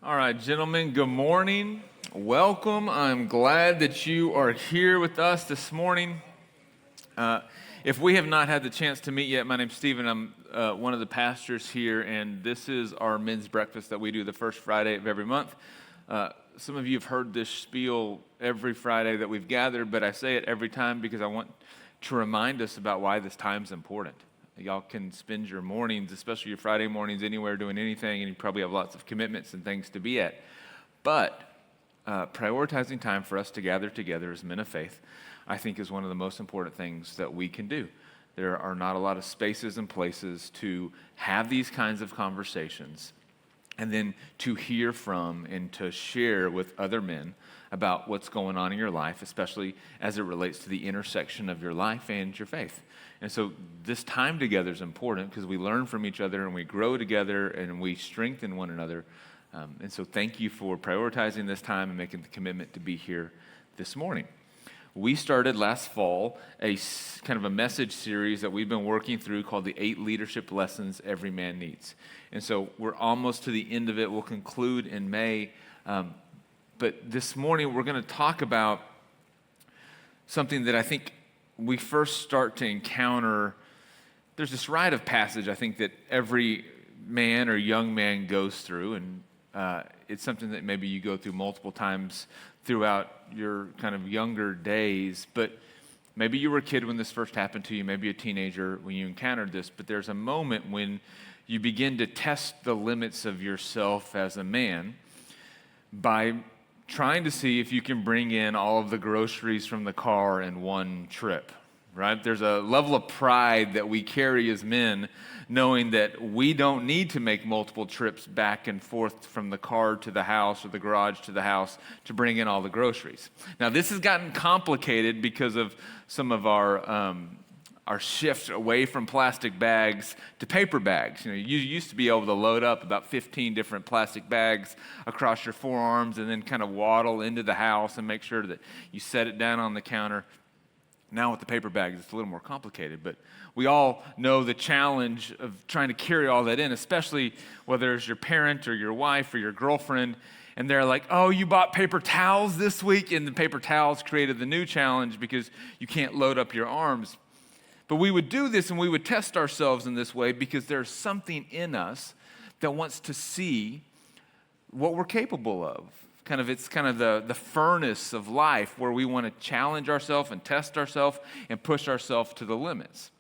All right, gentlemen, good morning. Welcome. I'm glad that you are here with us this morning. If we have not had the chance to meet yet, my name's Stephen. I'm one of the pastors here, and this is our men's breakfast that we do the first Friday of every month. Some of you have heard this spiel every Friday that we've gathered, but I say it every time because I want to remind us about why this time's important. Y'all can spend your mornings, especially your Friday mornings, anywhere doing anything, and you probably have lots of commitments and things to be at. But prioritizing time for us to gather together as men of faith, I think, is one of the most important things that we can do. There are not a lot of spaces and places to have these kinds of conversations and then to hear from and to share with other men about what's going on in your life, especially as it relates to the intersection of your life and your faith. And so this time together is important because we learn from each other and we grow together and we strengthen one another. And so thank you for prioritizing this time and making the commitment to be here this morning. We started last fall a kind of a message series that we've been working through called the 8 Leadership Lessons Every Man Needs. And so we're almost to the end of it. We'll conclude in May. But this morning we're going to talk about something that I think we first start to encounter. There's this rite of passage, I think, that every man or young man goes through, and it's something that maybe you go through multiple times throughout your kind of younger days, but maybe you were a kid when this first happened to you, maybe a teenager when you encountered this, but there's a moment when you begin to test the limits of yourself as a man by trying to see if you can bring in all of the groceries from the car in one trip, right? There's a level of pride that we carry as men, knowing that we don't need to make multiple trips back and forth from the car to the house or the garage to the house to bring in all the groceries. Now, this has gotten complicated because of some of our shift away from plastic bags to paper bags. You used to be able to load up about 15 different plastic bags across your forearms and then kind of waddle into the house and make sure that you set it down on the counter. Now with the paper bags, it's a little more complicated, but we all know the challenge of trying to carry all that in, especially whether it's your parent or your wife or your girlfriend, and they're like, oh, you bought paper towels this week, and the paper towels created the new challenge because you can't load up your arms. But we would do this and we would test ourselves in this way because there's something in us that wants to see what we're capable of. It's kind of the furnace of life where we want to challenge ourselves and test ourselves and push ourselves to the limits.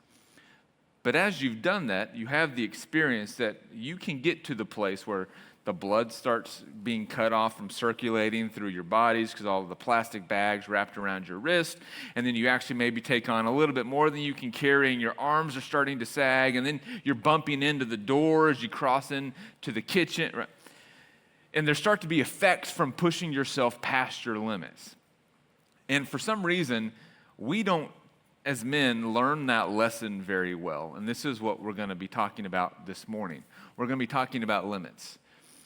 But as you've done that, you have the experience that you can get to the place where the blood starts being cut off from circulating through your bodies because all of the plastic bags wrapped around your wrist, and then you actually maybe take on a little bit more than you can carry, and your arms are starting to sag, and then you're bumping into the door as you cross into the kitchen. And there start to be effects from pushing yourself past your limits. And for some reason, we don't, as men, learn that lesson very well. And this is what we're going to be talking about this morning. We're going to be talking about limits.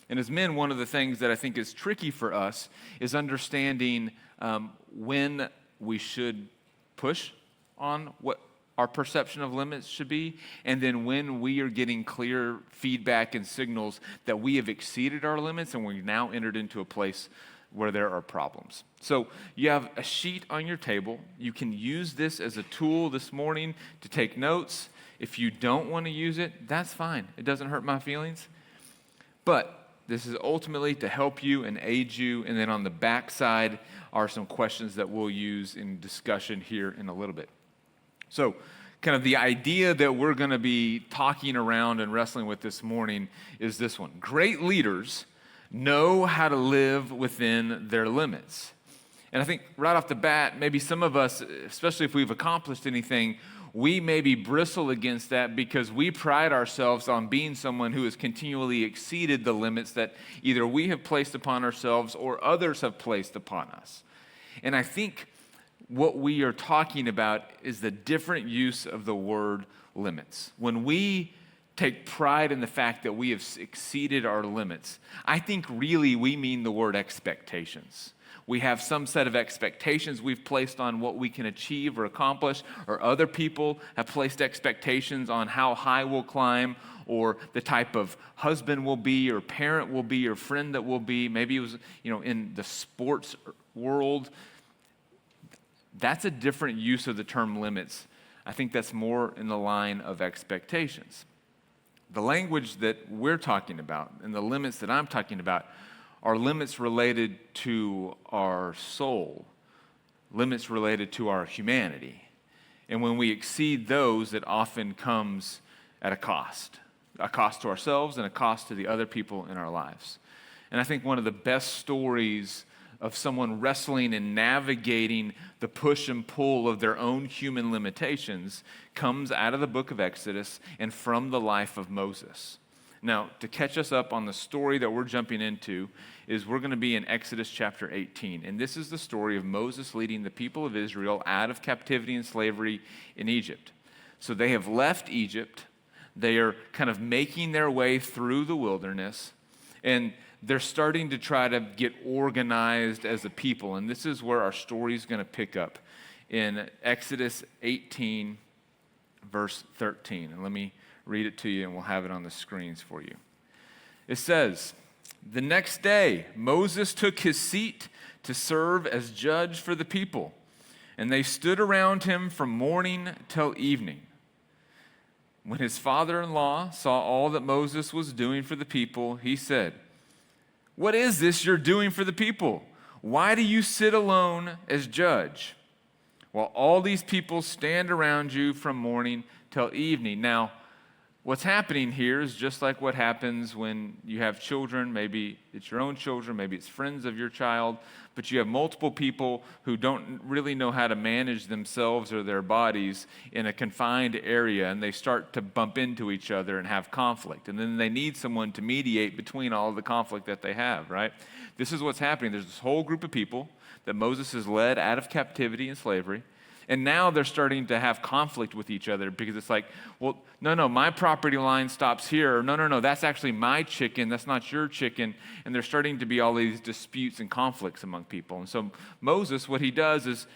And as men, one of the things that I think is tricky for us is understanding when we should push on what our perception of limits should be, and then when we are getting clear feedback and signals that we have exceeded our limits and we've now entered into a place where there are problems. So you have a sheet on your table. You can use this as a tool this morning to take notes. If you don't want to use it, that's fine. It doesn't hurt my feelings. But this is ultimately to help you and aid you. And then on the back side are some questions that we'll use in discussion here in a little bit. So kind of the idea that we're going to be talking around and wrestling with this morning is this one. Great leaders know how to live within their limits. And I think right off the bat, maybe some of us, especially if we've accomplished anything, we maybe bristle against that because we pride ourselves on being someone who has continually exceeded the limits that either we have placed upon ourselves or others have placed upon us. And I think what we are talking about is the different use of the word limits. When we take pride in the fact that we have exceeded our limits, I think really we mean the word expectations. We have some set of expectations we've placed on what we can achieve or accomplish, or other people have placed expectations on how high we'll climb or the type of husband we'll be, or parent we'll be, or friend that we'll be. Maybe it was, in the sports world. That's a different use of the term limits. I think that's more in the line of expectations. The language that we're talking about and the limits that I'm talking about are limits related to our soul, limits related to our humanity. And when we exceed those, it often comes at a cost to ourselves and a cost to the other people in our lives. And I think one of the best stories of someone wrestling and navigating the push and pull of their own human limitations comes out of the book of Exodus and from the life of Moses. Now, to catch us up on the story that we're jumping into is we're going to be in Exodus chapter 18. And this is the story of Moses leading the people of Israel out of captivity and slavery in Egypt. So they have left Egypt. They are kind of making their way through the wilderness. And they're starting to try to get organized as a people. And this is where our story is going to pick up in Exodus 18, verse 13. And let me read it to you, and we'll have it on the screens for you. It says, "The next day, Moses took his seat to serve as judge for the people, and they stood around him from morning till evening. When his father-in-law saw all that Moses was doing for the people, he said, 'What is this you're doing for the people? Why do you sit alone as judge, while all these people stand around you from morning till evening?'" Now, what's happening here is just like what happens when you have children. Maybe it's your own children, maybe it's friends of your child, but you have multiple people who don't really know how to manage themselves or their bodies in a confined area, and they start to bump into each other and have conflict. And then they need someone to mediate between all of the conflict that they have, right? This is what's happening. There's this whole group of people that Moses has led out of captivity and slavery. And now they're starting to have conflict with each other because it's like, well, no, my property line stops here. Or, no, that's actually my chicken. That's not your chicken. And there's starting to be all these disputes and conflicts among people. And so Moses, what he does is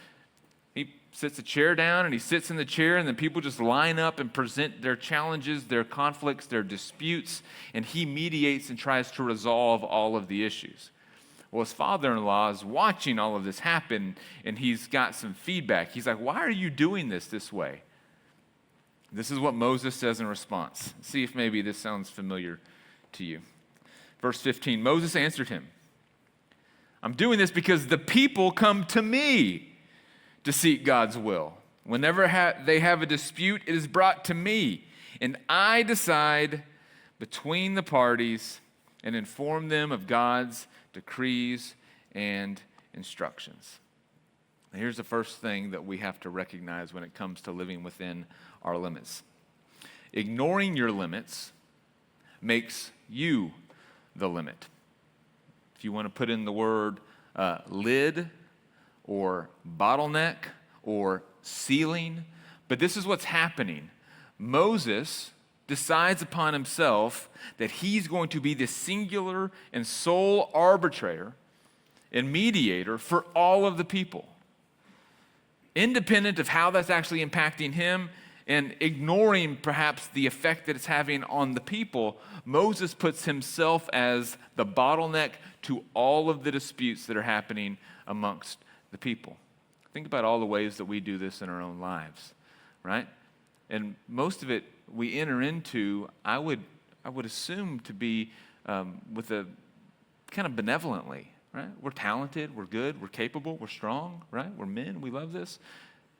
he sits a chair down and he sits in the chair, and then people just line up and present their challenges, their conflicts, their disputes, and he mediates and tries to resolve all of the issues. Well, his father-in-law is watching all of this happen, and he's got some feedback. He's like, "Why are you doing this way?" This is what Moses says in response. See if maybe this sounds familiar to you. Verse 15, Moses answered him, "I'm doing this because the people come to me to seek God's will. Whenever they have a dispute, it is brought to me, and I decide between the parties and inform them of God's decrees and instructions." Now, here's the first thing that we have to recognize when it comes to living within our limits. Ignoring your limits makes you the limit. If you want to put in the word lid or bottleneck or ceiling, but this is what's happening. Moses decides upon himself that he's going to be the singular and sole arbitrator and mediator for all of the people. Independent of how that's actually impacting him and ignoring perhaps the effect that it's having on the people, Moses puts himself as the bottleneck to all of the disputes that are happening amongst the people. Think about all the ways that we do this in our own lives, right? And most of it we enter into, I would assume, to be with a kind of benevolently, right? We're talented, we're good, we're capable, we're strong, right? We're men, we love this.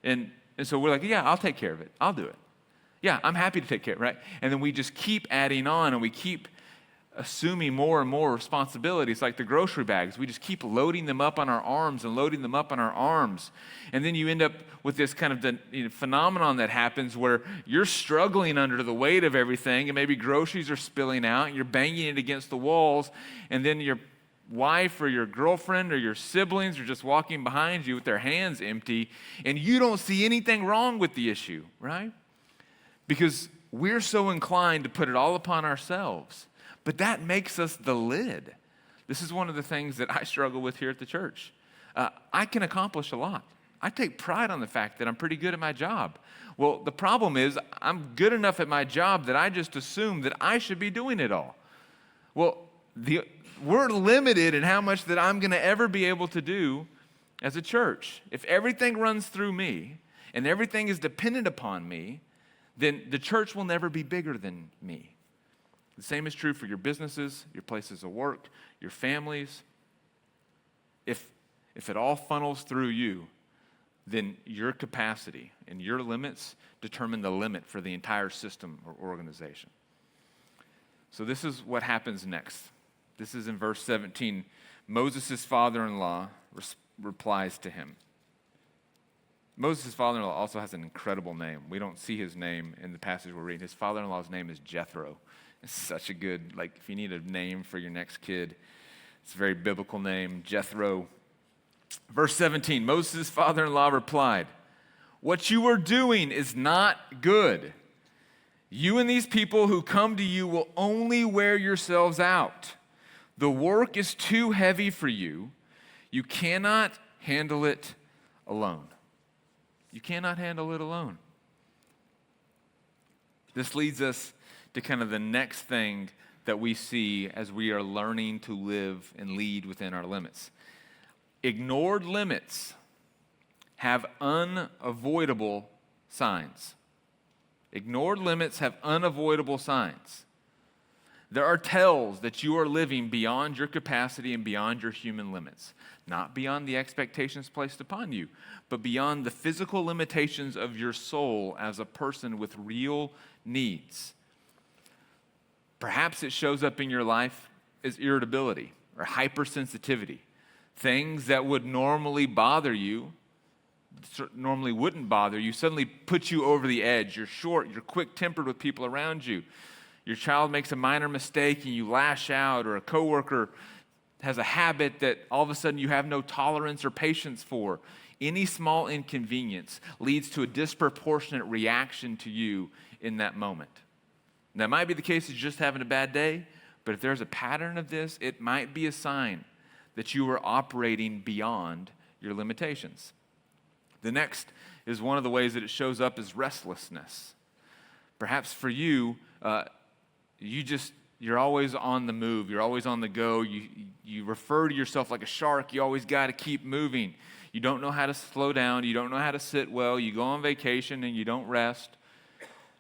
And so we're like, yeah, I'll take care of it. I'll do it. Yeah, I'm happy to take care of it, right? And then we just keep adding on, and we keep assuming more and more responsibilities, like the grocery bags. We just keep loading them up on our arms and loading them up on our arms. And then you end up with this kind of phenomenon that happens where you're struggling under the weight of everything, and maybe groceries are spilling out, and you're banging it against the walls, and then your wife or your girlfriend or your siblings are just walking behind you with their hands empty, and you don't see anything wrong with the issue, right? Because we're so inclined to put it all upon ourselves. But that makes us the lid. This is one of the things that I struggle with here at the church. I can accomplish a lot. I take pride on the fact that I'm pretty good at my job. Well, the problem is I'm good enough at my job that I just assume that I should be doing it all. Well, we're limited in how much that I'm going to ever be able to do as a church. If everything runs through me and everything is dependent upon me, then the church will never be bigger than me. The same is true for your businesses, your places of work, your families. If it all funnels through you, then your capacity and your limits determine the limit for the entire system or organization. So this is what happens next. This is in verse 17. Moses' father-in-law replies to him. Moses' father-in-law also has an incredible name. We don't see his name in the passage we're reading. His father-in-law's name is Jethro. It's such a good, if you need a name for your next kid, it's a very biblical name, Jethro. Verse 17, Moses' father-in-law replied, "What you are doing is not good. You and these people who come to you will only wear yourselves out. The work is too heavy for you. You cannot handle it alone." You cannot handle it alone. This leads us to kind of the next thing that we see as we are learning to live and lead within our limits. Ignored limits have unavoidable signs. Ignored limits have unavoidable signs. There are tells that you are living beyond your capacity and beyond your human limits. Not beyond the expectations placed upon you, but beyond the physical limitations of your soul as a person with real needs. Perhaps it shows up in your life as irritability or hypersensitivity. Things that would normally bother you, normally wouldn't bother you, suddenly put you over the edge. You're short, you're quick-tempered with people around you. Your child makes a minor mistake and you lash out, or a coworker has a habit that all of a sudden you have no tolerance or patience for. Any small inconvenience leads to a disproportionate reaction to you in that moment. And that might be the case if you're just having a bad day, but if there's a pattern of this, it might be a sign that you are operating beyond your limitations. The next is one of the ways that it shows up is restlessness. Perhaps for you, you're always on the move. You're always on the go. You refer to yourself like a shark. You always got to keep moving. You don't know how to slow down. You don't know how to sit well. You go on vacation and you don't rest,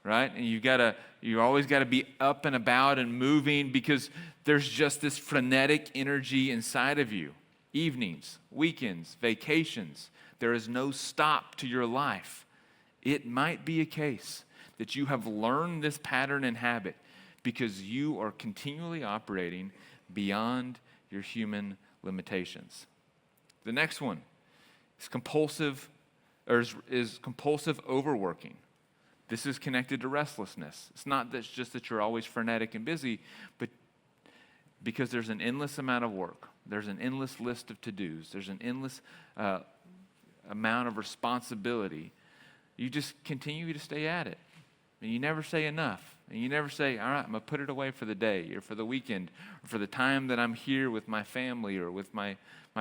right? And you always got to be up and about and moving because there's just this frenetic energy inside of you. Evenings, weekends, vacations. There is no stop to your life. It might be a case that you have learned this pattern and habit because you are continually operating beyond your human limitations. The next one is compulsive overworking. This is connected to restlessness. It's not just that you're always frenetic and busy, but because there's an endless amount of work. There's an endless list of to-dos. There's an endless amount of responsibility. You just continue to stay at it. And you never say enough. And you never say, all right, I'm going to put it away for the day or for the weekend or for the time that I'm here with my family or with my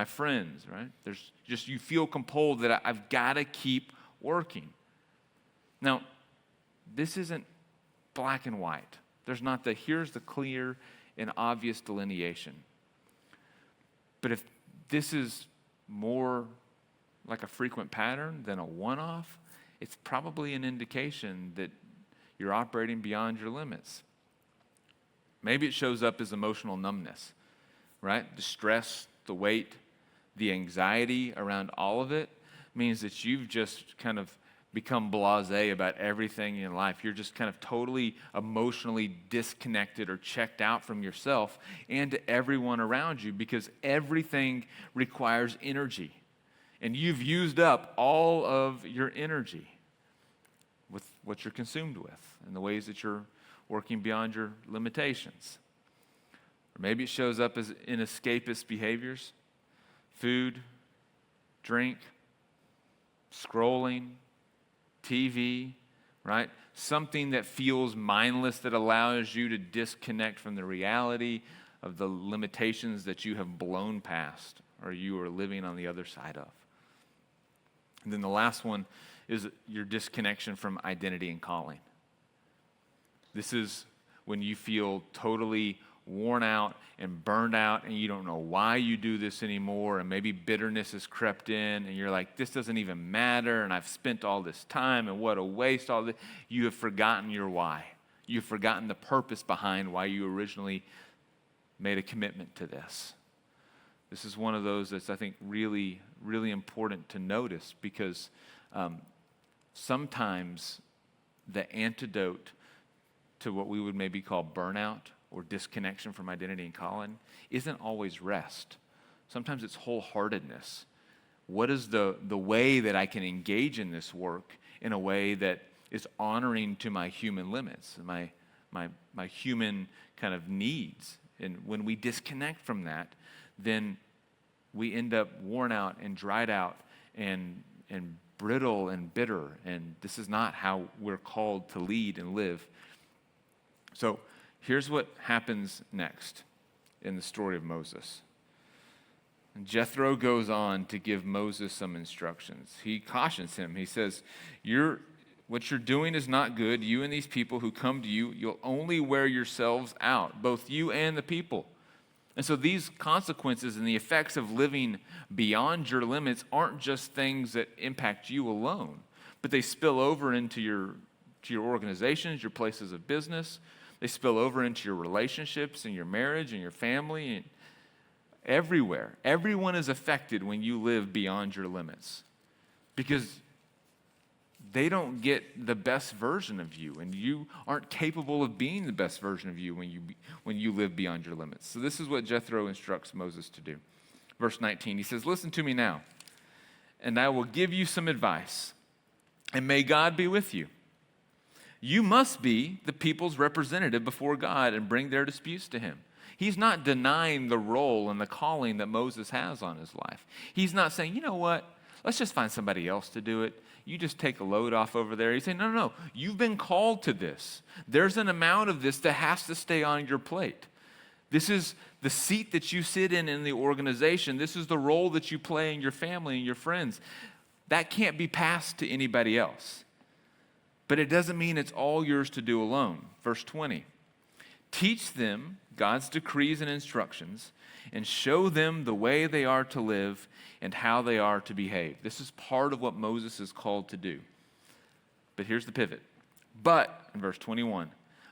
friends, right? There's just, you feel compelled that I've got to keep working. Now, this isn't black and white. There's not here's the clear and obvious delineation. But if this is more like a frequent pattern than a one-off, it's probably an indication that you're operating beyond your limits. Maybe it shows up as emotional numbness, right? The stress, the weight, the anxiety around all of it means that you've just kind of become blasé about everything in life. You're just kind of totally emotionally disconnected or checked out from yourself and to everyone around you because everything requires energy. And you've used up all of your energy with what you're consumed with and the ways that you're working beyond your limitations. Or maybe it shows up as in escapist behaviors, food, drink, scrolling, TV, right? Something that feels mindless that allows you to disconnect from the reality of the limitations that you have blown past or you are living on the other side of. And then the last one is your disconnection from identity and calling. This is when you feel totally worn out and burned out and you don't know why you do this anymore, and maybe bitterness has crept in and you're like, this doesn't even matter, and I've spent all this time and what a waste all this. You have forgotten your why. You've forgotten the purpose behind why you originally made a commitment to this. This is one of those that's, I think, really, really important to notice, because sometimes the antidote to what we would maybe call burnout or disconnection from identity and calling isn't always rest. Sometimes it's wholeheartedness. What is the way that I can engage in this work in a way that is honoring to my human limits, my human kind of needs? And when we disconnect from that, then we end up worn out and dried out and brittle and bitter. And this is not how we're called to lead and live. So here's what happens next in the story of Moses. Jethro goes on to give Moses some instructions. He cautions him. He says, what you're doing is not good. You and these people who come to you, you'll only wear yourselves out, both you and the people. And so these consequences and the effects of living beyond your limits aren't just things that impact you alone, but they spill over into your organizations, your places of business. They spill over into your relationships and your marriage and your family and everywhere. Everyone is affected when you live beyond your limits, because they don't get the best version of you, and you aren't capable of being the best version of you when you live beyond your limits. So this is what Jethro instructs Moses to do. Verse 19, he says, listen to me now, and I will give you some advice, and may God be with you. You must be the people's representative before God and bring their disputes to him. He's not denying the role and the calling that Moses has on his life. He's not saying, you know what, let's just find somebody else to do it. You just take a load off over there. He's saying, no, you've been called to this. There's an amount of this that has to stay on your plate. This is the seat that you sit in the organization. This is the role that you play in your family and your friends. That can't be passed to anybody else. But it doesn't mean it's all yours to do alone. Verse 20, teach them God's decrees and instructions, and show them the way they are to live and how they are to behave. This is part of what Moses is called to do. But here's the pivot. But, in verse 21,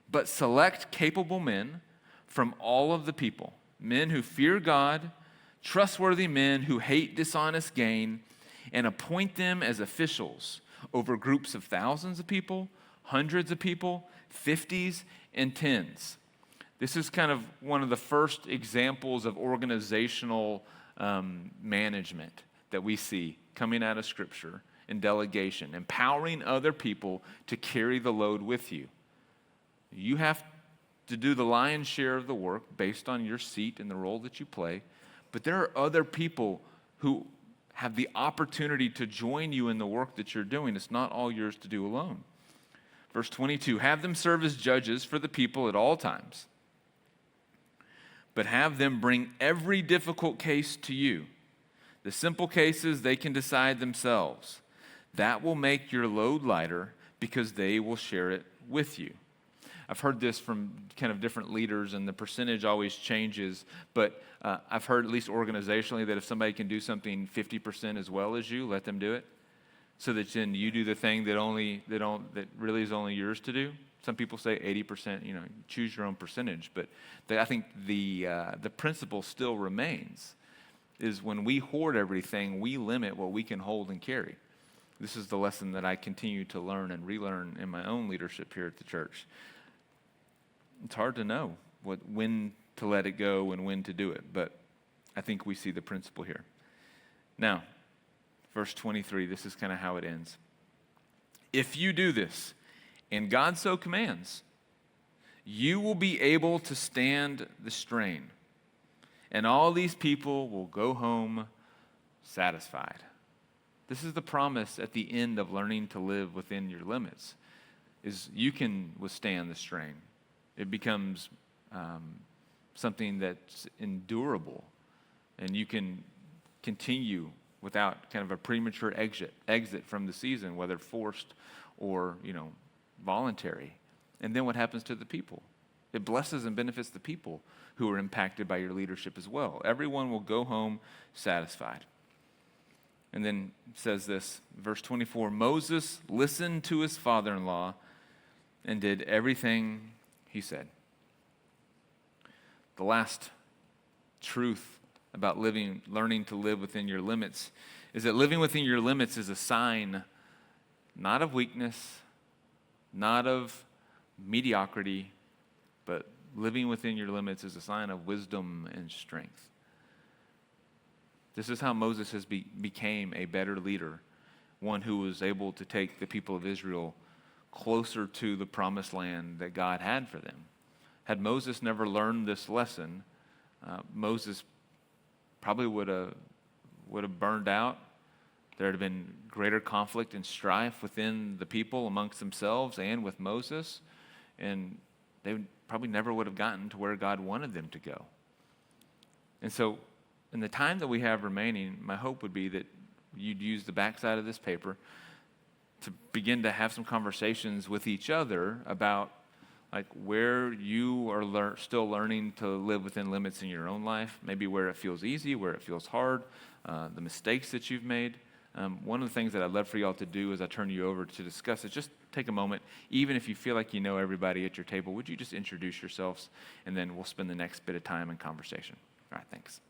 but select capable men from all of the people, men who fear God, trustworthy men who hate dishonest gain, and appoint them as officials over groups of thousands of people, hundreds of people, 50s, and 10s. This is kind of one of the first examples of organizational management that we see coming out of Scripture in delegation, empowering other people to carry the load with you. You have to do the lion's share of the work based on your seat and the role that you play, but there are other people who have the opportunity to join you in the work that you're doing. It's not all yours to do alone. Verse 22, have them serve as judges for the people at all times, but have them bring every difficult case to you. The simple cases they can decide themselves. That will make your load lighter because they will share it with you. I've heard this from kind of different leaders, and the percentage always changes, but I've heard, at least organizationally, that if somebody can do something 50% as well as you, let them do it, so that then you do the thing that really is only yours to do. Some people say 80%, choose your own percentage, but I think the principle still remains, is when we hoard everything, we limit what we can hold and carry. This is the lesson that I continue to learn and relearn in my own leadership here at the church. It's hard to know when to let it go and when to do it, but I think we see the principle here. Now, verse 23, this is kind of how it ends. If you do this, and God so commands, you will be able to stand the strain, and all these people will go home satisfied. This is the promise at the end of learning to live within your limits, is you can withstand the strain. It becomes something that's endurable, and you can continue without kind of a premature exit from the season, whether forced or, voluntary. And then what happens to the people? It blesses and benefits the people who are impacted by your leadership as well. Everyone will go home satisfied. And then it says this, verse 24, Moses listened to his father-in-law and did everything he said. The last truth about learning to live within your limits is that living within your limits is a sign not of weakness, not of mediocrity, but living within your limits is a sign of wisdom and strength. This is how Moses became a better leader, one who was able to take the people of Israel closer to the promised land that God had for them. Had Moses never learned this lesson, Moses probably would have burned out. There would have been greater conflict and strife within the people amongst themselves and with Moses, and they probably never would have gotten to where God wanted them to go. And so, in the time that we have remaining, my hope would be that you'd use the backside of this paper to begin to have some conversations with each other about where you are still learning to live within limits in your own life, maybe where it feels easy, where it feels hard, the mistakes that you've made. One of the things that I'd love for y'all to do as I turn you over to discuss is just take a moment, even if you feel like you know everybody at your table, would you just introduce yourselves, and then we'll spend the next bit of time in conversation. All right, thanks.